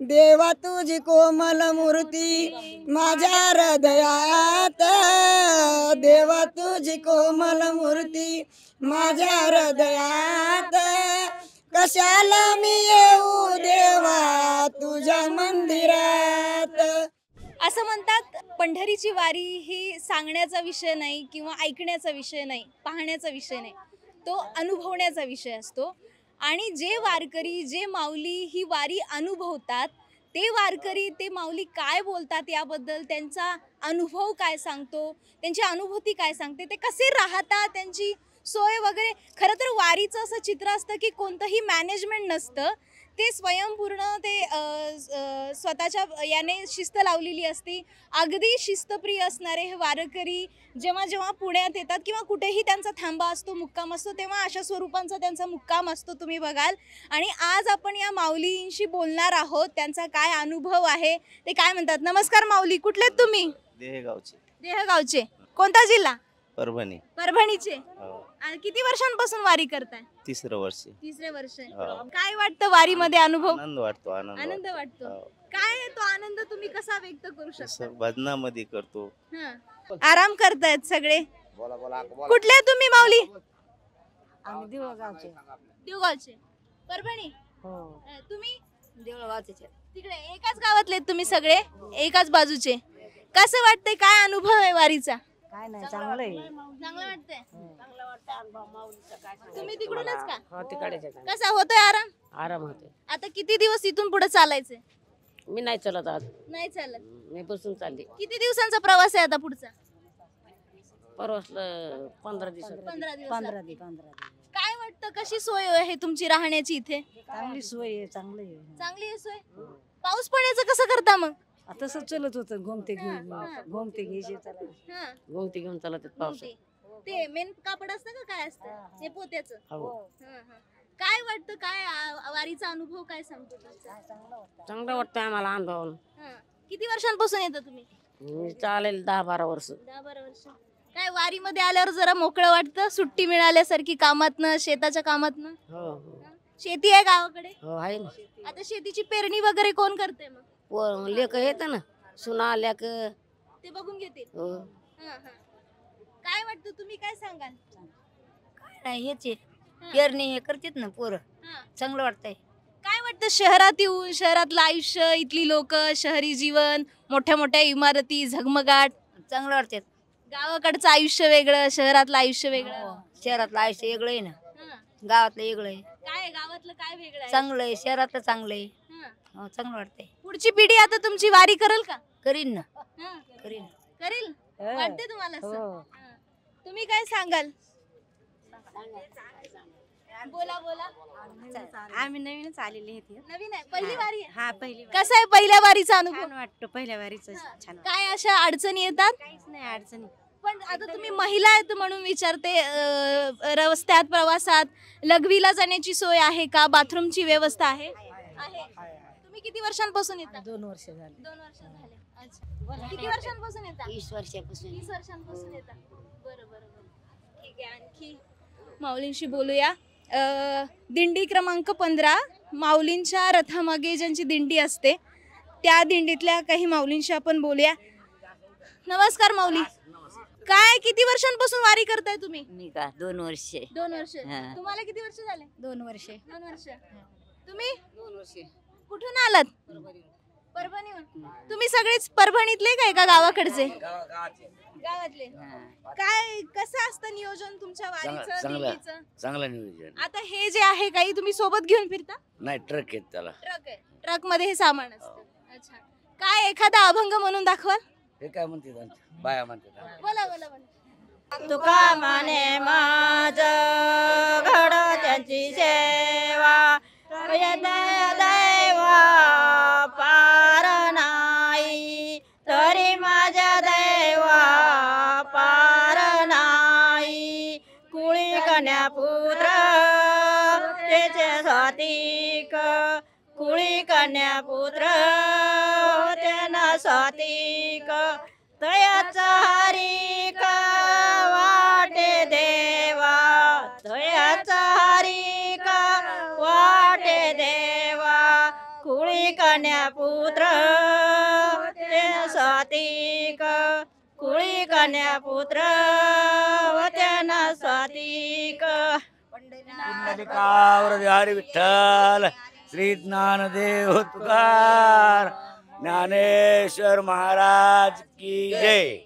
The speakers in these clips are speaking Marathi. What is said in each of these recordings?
देवा तुझी कोमल मूर्ती माझ्या हृदयात, देवा तुझी कोमल मूर्ती माझ्या हृदयात, कशाला मी येऊ देवा तुझ्या मंदिरात. असं म्हणतात पंढरीची वारी ही सांगण्याचा विषय नाही किंवा ऐकण्याचा विषय नाही, पाहण्याचा विषय नाही, तो अनुभवण्याचा विषय असतो. आणि जे वारकरी, जे माऊली ही वारी अनुभवतात, ते वारकरी, ते माऊली काय बोलतात याबद्दल, त्यांचा अनुभव काय सांगतो, त्यांची अनुभूती काय सांगते, ते कसे राहतात, त्यांची सोय वगैरे. खरं तर वारीचं असं चित्र असतं की कोणतंही मॅनेजमेंट नसतं, ते स्वयंपूर्ण, ते स्वतःच्या याने शिस्त लावलेली असते. अगदी शिस्तप्रिय असणारे हे वारकरी जेव्हा जेव्हा पुण्यात येतात किंवा कुठेही त्यांचा थांबा असतो, मुक्काम असतो, तेव्हा अशा स्वरूपांचा त्यांचा मुक्काम असतो, तुम्ही बघाल. आणि आज आपण या माऊलींशी बोलणार आहोत, त्यांचा काय अनुभव आहे, ते काय म्हणतात. नमस्कार माऊली, कुठलेत तुम्ही? देहगावचे. देहगावचे. कोणता जिल्हा? परभणी. परभणीचे. हो. आणि किती वर्षांपासून वारी करताय? तिसरं वर्ष. तिसरे वर्ष. हो. काय वाटतं वारीमध्ये अनुभव? आनंद वाटतो. आनंद वाटतो. हो. काय तो आनंद तुम्ही कसा व्यक्त करू शकता? असं भजनामध्ये करतो. आराम करतायत सगळे. कुठले तुम्ही माऊली? आम्ही देवळगावचे. देवगावचे. परभणी. हो. तुम्ही? देवळगावचे. तिकडे एकाच गावातले तुम्ही सगळे, एकाच बाजूचे. कसं वाटतंय, काय अनुभव आहे वारीचा? काय नाही, चांगलं आहे. चांगलं वाटतंय. तुम्ही तिकडूनच का? हो तिकडे कसा होतोय आराम? आराम होते. आता किती दिवस इथून पुढे चालायचंय? मी नाही चलत आज, नाही चालत. मी बसून चालली. किती दिवसांचा प्रवास आहे आता पुढचा? परवासलं 15 दिवस. 15 दिवस. 15 दिवस. काय वाटतं, कशी सोय आहे तुमची राहण्याची इथे? चांगली सोय आहे, चांगलं आहे. चांगली आहे सोय. पाऊस पडायचं कसं करता मग? तसं चलत होतं, घोमते घ्यायचे चालायचे. हा, गोमती घेऊन चालत पाऊस. ते मेन कापड असतं का, काय असतं हे पोत्याचं? हो. हा, हा. काय वाटतं, काय वारीचा अनुभव काय सांगतो तुमचा? चांगलं वाटतं आम्हाला अनुभव. हा. किती वर्षांपासून येता तुम्ही? मी चालेल 10-12 वर्ष. 10-12 वर्ष. काय वारीमध्ये आल्यावर जरा मोकळं वाटतं, सुट्टी मिळाल्यासारखी कामातनं, शेताच्या कामातनं? हो हो शेती आहे गावाकडे? हो आहे ना. आता शेतीची पेरणी वगैरे कोण करते मग? लेक येत ना, सुना लेक. ते बघून घेतील. हो. हा, हा. काय वाटतं, तुम्ही काय सांगाल? नाही, हेच पेरणी हे करतात ना पोरं, हा. चांगलं वाटतंय. काय वाटतं, शहरात येऊन शहरातलं आयुष्य, इथली लोक, शहरी जीवन, मोठ्या मोठ्या इमारती, झगमगाट, चांगलं वाटतात. गावाकडचं आयुष्य वेगळं, शहरातलं आयुष्य वेगळं? शहरातलं आयुष्य वेगळं आहे ना, हा. गावातलं वेगळं आहे. काय गावातलं काय वेगळं आहे? चांगलं आहे, शहरातलं चांगलं आहे. हा. हो, चांगलं वाटतंय. पुढची पिढी आता तुमची वारी करेल का? करीन ना, हा. करीन. करेल वाटते तुम्हाला असं? हो. हा. तुम्ही काय सांगाल? बोला बोला. आम्ही नवीनच आलेले आहेत. नवीन आहे, पहिली वारी आहे? हा पहिली कसा आहे पहिल्या वारीचा अनुभव? छान वाटतं, पहिल्या वारीच छान वाटतं. काय अशा अडचणी येतात? काहीच नाही अडचणी. पण आता तुम्ही महिला आहेत म्हणून विचारते, रस्त्यात प्रवासात लघवीला जाण्याची सोय आहे का? बाथरूमची व्यवस्था आहे? आहे. तुम्ही किती वर्षांपासून येता? 2 वर्ष झाली. 2 वर्ष झाले. अच्छा. किती वर्षांपासून येता? 20 वर्षापासून. 20 वर्षांपासून येता. बरं बरं बरं. ठीक आहे. आणखी माऊलींशी बोलूया. दिंडी क्रमांक 15, माऊलींच्या रथामागे ज्यांची दिंडी असते त्या दिंडीतल्या काही माऊलींशी आपण बोलूया. नमस्कार माऊली. काय, किती वर्षांपासून वारी करताय तुम्ही? मी का 2 वर्ष. 2 वर्ष. हा. तुम्हाला किती वर्ष झाले? 2 वर्ष. 2 वर्ष. तुम्ही 2 वर्ष. कुठून आलात? परभणीहून. तुम्ही सगळेच परभणीतले काय का गावाकडचे? गावातले. काय, कसं असतं नियोजन तुमच्या वारीचं, दिंडीचं? चांगलं नियोजन. आता हे जे आहे, काही तुम्ही सोबत घेऊन फिरता? नाही, ट्रक आहेत त्याला. ट्रक आहे, ट्रक मध्ये हे सामान असतं. अच्छा. काय एखादा अभंग म्हणून दाखवाल? हे काय म्हणते बाया म्हणते. बोला बोला बोला. तुका माने माझ घड त्यांची सेवा, दैवा पार नाही, तरी माझ्या दैवा पार नाही. कुळी कन्या पुत्र त्याचे स्वातिक, कुळी कन्या पुत्र त्यांना स्वातिक. तयाचा हरी का वाटे देवा, तयाचा हरी का वाटे देवा. कुळी कुळी कन्या पुत्र होते स्वातिक कुळी कन्या पुत्र होते ना स्वातिक पुंडलिकावर हरी विठ्ठल श्री ज्ञानदेव तुकार ज्ञानेश्वर महाराज की जय.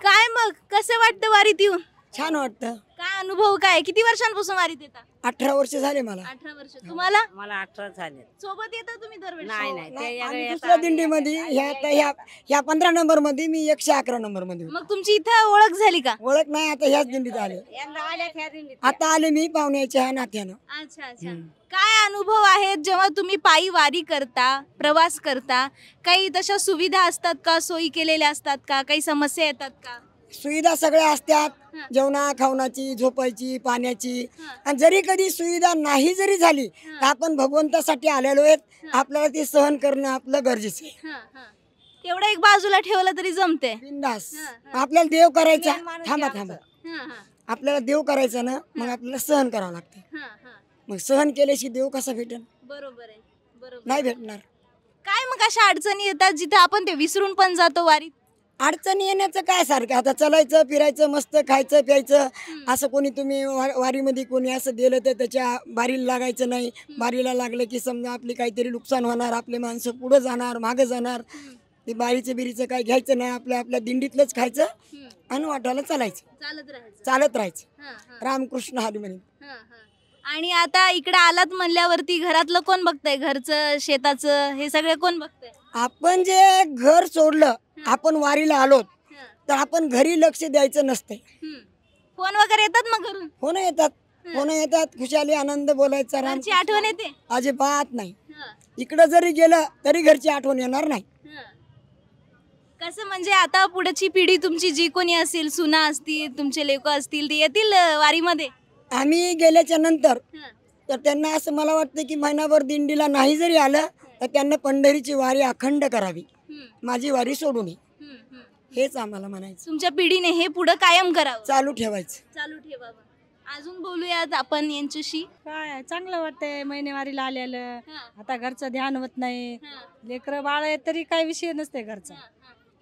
काय मग कसं वाटतं वारीत येऊन? छान वाटतं. काय अनुभव काय? किती वर्षांपासून वारीत येता? 18 वर्ष झाले मला. 18 वर्ष. तुम्हाला मला 18 झाले. सोबत येता तुम्ही दरवेळेस? नाही नाही ते आणि दुसऱ्या दिंडीमध्ये ह्या 15 नंबर मध्ये मी 111 नंबर मध्ये होतो. मग तुमची इथं ओळख झाली का? ओळख नाही, आता ह्याच दिंडीत आले. आता आले मी पाहुण्याच्या नात्यानं. अच्छा अच्छा. काय अनुभव आहेत जेव्हा तुम्ही पायी वारी करता, प्रवास करता? काही तशा सुविधा असतात का? सोयी केलेल्या असतात का? काही समस्या येतात का? सुविधा सगळ्या असतात, जेवणा खावण्याची, झोपायची, पाण्याची. आणि जरी कधी सुविधा नाही जरी झाली तर आपण भगवंतासाठी आलेलो आहेत, आपल्याला ती सहन करणं आपलं गरजेचं आहे. तेवढं एक बाजूला ठेवलं तरी जमते. बिंदास. आपल्याला देव करायचा. थांबा आपल्याला देव करायचा ना, मग आपल्याला सहन करावं लागते. मग सहन केल्याशी देव कसा भेटेल? बरोबर आहे, बरोबर. नाही भेटणार. काय मग अशा अडचणी येतात जिथे आपण ते विसरून पण जातो वारीत? अडचणी येण्याचं काय सारखं, आता चलायचं फिरायचं मस्त खायचं प्यायचं. असं कोणी तुम्ही वारीमध्ये कोणी असं दिलं तर त्याच्या बारीला लागायचं नाही. बारीला लागलं की समजा आपली काहीतरी नुकसान होणार, आपले माणसं पुढं जाणार मागं जाणार. ते बारीचं बिरीचं काय घ्यायचं नाही, आपल्या दिंडीतलंच खायचं आणि वाटायला चालायचं, चालत राहायचं. रामकृष्ण हरी म्हणे. आणि आता इकडे आलात म्हणल्यावरती घरातलं कोण बघतंय? घरचं, शेताचं, हे सगळे कोण बघतंय? आपण जे घर सोडलं, आपण वारीला आलोत तर आपण घरी लक्ष द्यायचं नसतंय. फोन वगैरे येतात मग घरून? फोन येतात खुशाली आनंद बोलायचा. घरची आठवण येते? अजिबात नाही. इकडं जरी गेलं तरी घरची आठवण येणार नाही. कसं म्हणजे आता पुढची पिढी तुमची जी कोणी असेल, सुना असतील, तुमचे लेक असतील, ते येतील वारीमध्ये? आम्ही गेल्याच्या नंतर तर त्यांना असं मला वाटतं की महिनाभर दिंडीला नाही जरी आलं तर त्यांना पंढरीची वारी अखंड करावी, माझी वारी सोडू नये, हेच आम्हाला म्हणायचं. तुमच्या पिढीने हे पुढे कायम करावं, चालू ठेवायचं. चालू ठेवावं. अजून बोलूयात आपण यांच्याशी. काय चांगलं वाटतंय महिनेवारीला आलेलं. आता घरचं ध्यान होत नाही, लेकरं बाळ आहेत तरी काही विषय नसते घरचा.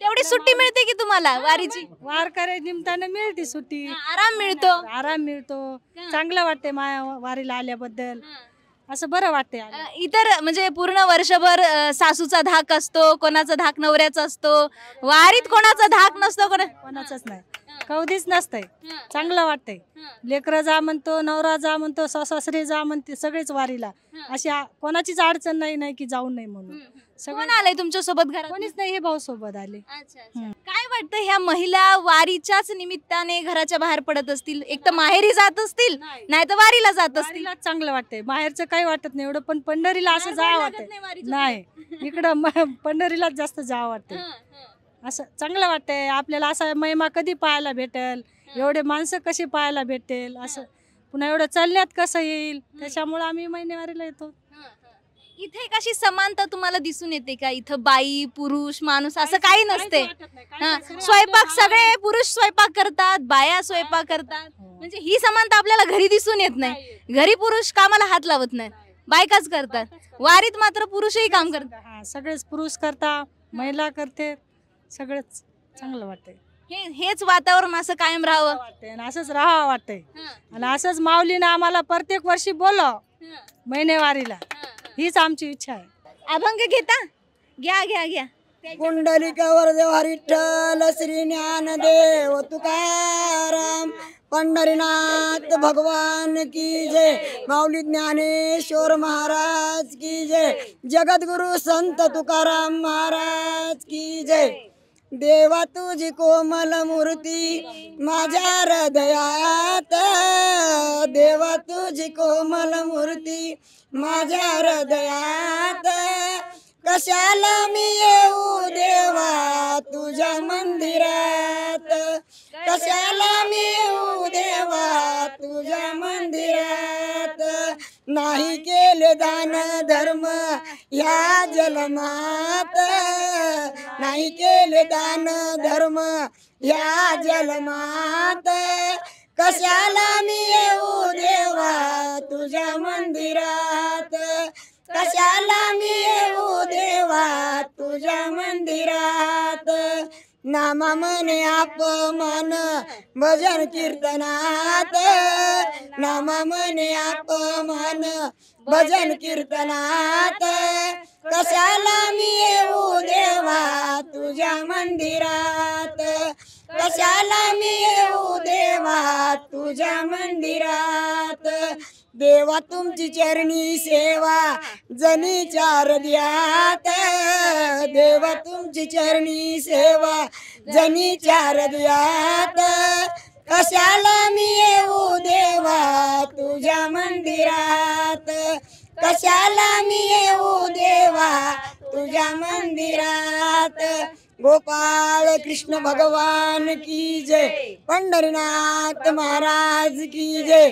तेवढी सुट्टी मिळते की तुम्हाला वारीची? वारकरी निमतानं मिळते सुट्टी, आराम मिळतो, आराम मिळतो. चांगलं वाटतंय माया वारीला आल्याबद्दल, असं बरं वाटतंय. इतर म्हणजे पूर्ण वर्षभर सासूचा धाक असतो, कोणाचा धाक नवऱ्याचा असतो, वारीत कोणाचा धाक नसतो, कोणाचंच नाही, कधीच नसतंय. चांगलं वाटतंय. लेकरं जा म्हणतो, नवरा जा म्हणतो, सासरे जा म्हणते, सगळेच वारीला. अशी कोणाचीच अडचण नाही की जाऊ नये म्हणून. कोण आलंय तुमच्या सोबत घरात? कोणीच नाही, हे भाऊ सोबत आले. काय वाटतं ह्या महिला वारीच्याच निमित्ताने घराच्या बाहेर पडत असतील? एक तर माहेरी जात असतील, नाही तर वारीला जात असतील. चांगलं वाटतंय, बाहेरचं काही वाटत नाही एवढं, पण पंढरीला असं जावं वाटतंय. नाही, इकडं पंढरीलाच जास्त जावं वाटतंय. असं चांगलं वाटतंय. आपल्याला असा महिमा कधी पाहायला भेटेल, एवढे माणसं कशी पाहायला भेटेल, असं पुन्हा एवढं चालण्यात कसं येईल, त्याच्यामुळे आम्ही महिनेवारीला येतो. इथे एक अशी समानता तुम्हाला दिसून येते का? इथं बाई पुरुष माणूस असं काही नसते. स्वयंपाक सगळे पुरुष स्वयंपाक करतात, बाया स्वयंपाक करतात. म्हणजे ही समानता आपल्याला घरी दिसून येत नाही. घरी पुरुष कामाला हात लावत नाही, बायकाच करतात. वारीत मात्र पुरुषही काम करतात. सगळेच पुरुष करतात, महिला करते, सगळंच चांगलं वाटतंय. हेच वातावरण असं कायम राहावं वाटतंय आणि असंच राहावं वाटतंय. आणि असंच माऊलीनं आम्हाला प्रत्येक वर्षी बोलाव महिनेवारीला, हीच आमची इच्छा आहे. अभंग घेता? घ्या घ्या घ्या. पुंडलिकावर देव विठ्ठल श्री ज्ञानदेव तुकाराम पंढरीनाथ भगवान की जय. माऊली ज्ञानेश्वर महाराज की जय. जगद्गुरु संत तुकाराम महाराज की जय. देवा तुझी कोमल मूर्ती माझ्या हृदयात, देवा तुझी कोमल मूर्ती माझ्या हृदयात. कशाला मी येऊ देवा तुझ्या मंदिरात, कशाला मी येऊ देवा तुझ्या मंदिरात. नाही केले दान धर्म या जन्मात, नाही केले दान धर्म या जन्मात. कशाला मी येऊ देवा तुझ्या मंदिरात. कशाला मी येऊ देवा तुझ्या मंदिरात. नामा म्हणे अपमान भजन कीर्तनात, नामा म्हणे अपमान भजन कीर्तनात. कशाला मी येऊ देवा तुझ्या मंदिरात, कशाला मी येऊ देवा तुझ्या मंदिरात. देवा तुमची चरणी सेवा जनीच्या हृदयात, देवा तुमची चरणी सेवा जनीच्या हृदयात. कशाला मी येऊ देवा तुझ्या मंदिरात, कशाला मी येऊ देवा तुझ्या मंदिरात. गोपाळ कृष्ण भगवान की जय, पंढरीनाथ महाराज की जय.